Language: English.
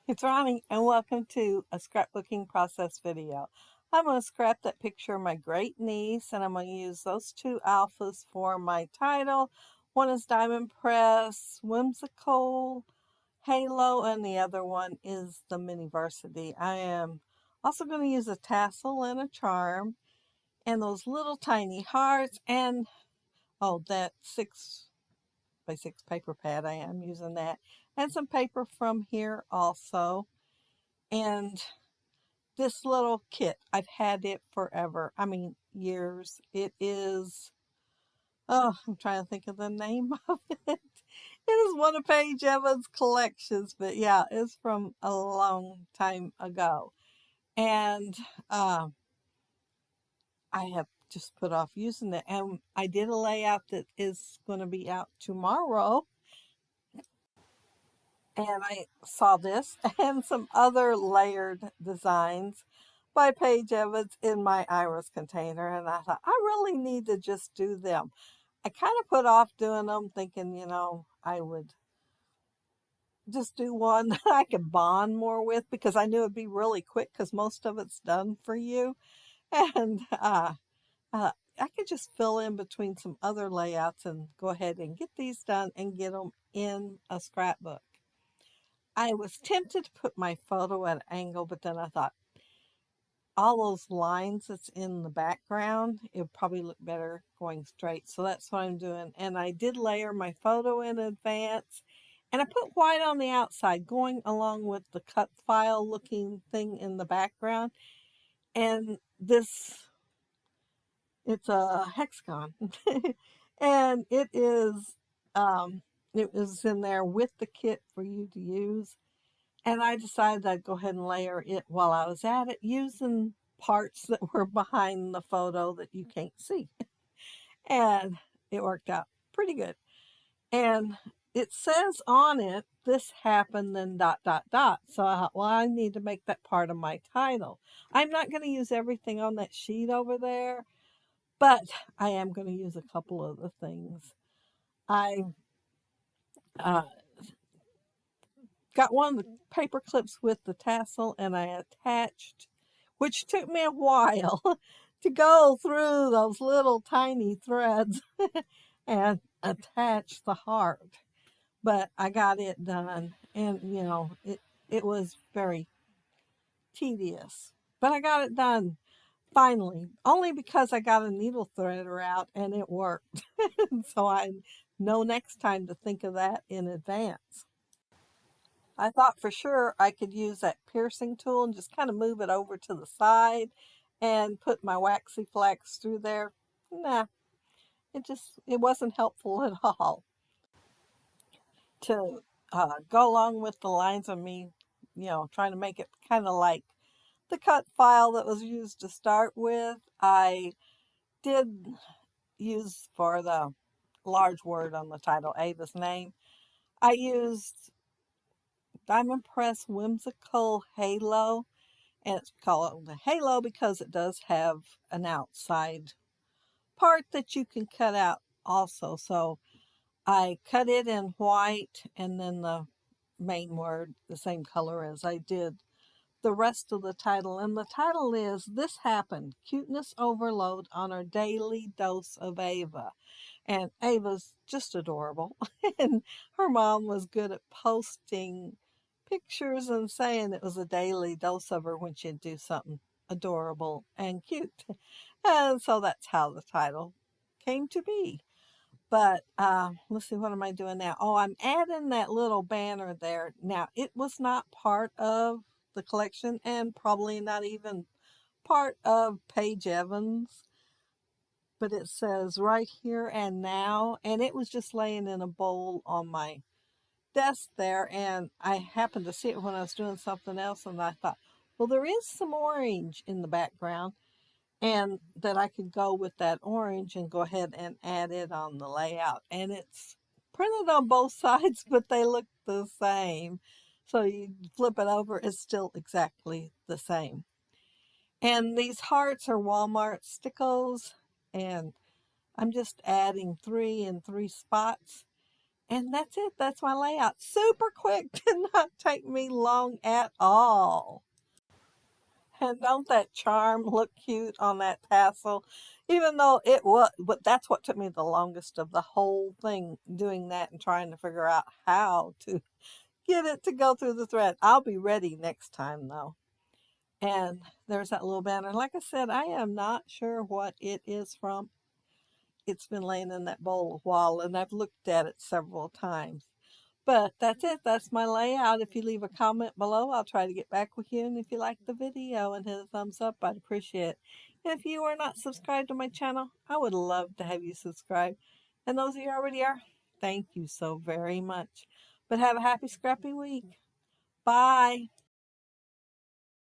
It's Ronnie, and welcome to a scrapbooking process video. I'm going to scrap that picture of my great niece, and I'm going to use those two alphas for my title. One is Diamond Press, Whimsical, Halo, and the other one is the Miniversity. I am also going to use a tassel and a charm, and those little tiny hearts, and that 6x6 paper pad. I am using that, and some paper from here also. And this little kit, I've had it forever. I mean, years. It is, I'm trying to think of the name of it. It is one of Paige Evans' collections, but yeah, it's from a long time ago. And uh, I have just put off using it. And I did a layout that is going to be out tomorrow. And I saw this and some other layered designs by Paige Evans in my iris container, and I thought I really need to just do them. I kind of put off doing them thinking, I would just do one that I could bond more with because I knew it'd be really quick because most of it's done for you. And I could just fill in between some other layouts and go ahead and get these done and get them in a scrapbook. I was tempted to put my photo at an angle, but then I thought all those lines that's in the background, it would probably look better going straight. So that's what I'm doing. And I did layer my photo in advance. And I put white on the outside, going along with the cut file looking thing in the background. And it's a hexagon. And it was in there with the kit for you to use. And I decided I'd go ahead and layer it while I was at it using parts that were behind the photo that you can't see. And it worked out pretty good. And it says on it, this happened, then dot, dot, dot. So I thought, well, I need to make that part of my title. I'm not going to use everything on that sheet over there, but I am going to use a couple of the things. I uh, got one of the paper clips with the tassel and I attached, which took me a while to go through those little tiny threads and attach the heart. But I got it done, and it was very tedious. But I got it done finally, only because I got a needle threader out and it worked. So I know next time to think of that in advance. I thought for sure I could use that piercing tool and just kind of move it over to the side and put my waxy flax through there. Nah, it wasn't helpful at all. To go along with the lines of me, trying to make it kind of like the cut file that was used to start with, I did use for the large word on the title, Ava's name, I used Diamond Press Whimsical Halo, and it's called the Halo because it does have an outside part that you can cut out also. So I cut it in white and then the main word the same color as I did the rest of the title. And the title is This Happened, Cuteness Overload on Our Daily Dose of Ava. And Ava's just adorable. And her mom was good at posting pictures and saying it was a daily dose of her when she'd do something adorable and cute. And so that's how the title came to be. But let's see, what am I doing now? Oh, I'm adding that little banner there. Now, it was not part of the collection and probably not even part of Paige Evans, but it says right here and now, and it was just laying in a bowl on my desk there, and I happened to see it when I was doing something else, and I thought, well, there is some orange in the background, and that I could go with that orange and go ahead and add it on the layout. And it's printed on both sides, but they look the same. So you flip it over, it's still exactly the same. And these hearts are Walmart stickos, and I'm just adding 3 in 3 spots. And that's it. That's my layout. Super quick. Did not take me long at all. And don't that charm look cute on that tassel? Even though it was, but that's what took me the longest of the whole thing, doing that and trying to figure out how to get it to go through the thread. I'll be ready next time though. And there's that little banner. Like I said, I am not sure what it is from. It's been laying in that bowl a while and I've looked at it several times. But that's it. That's my layout. If you leave a comment below, I'll try to get back with you. And if you like the video and hit a thumbs up, I'd appreciate it. If you are not subscribed to my channel, I would love to have you subscribe. And those of you who already are, thank you so very much. But have a happy scrappy week. Bye.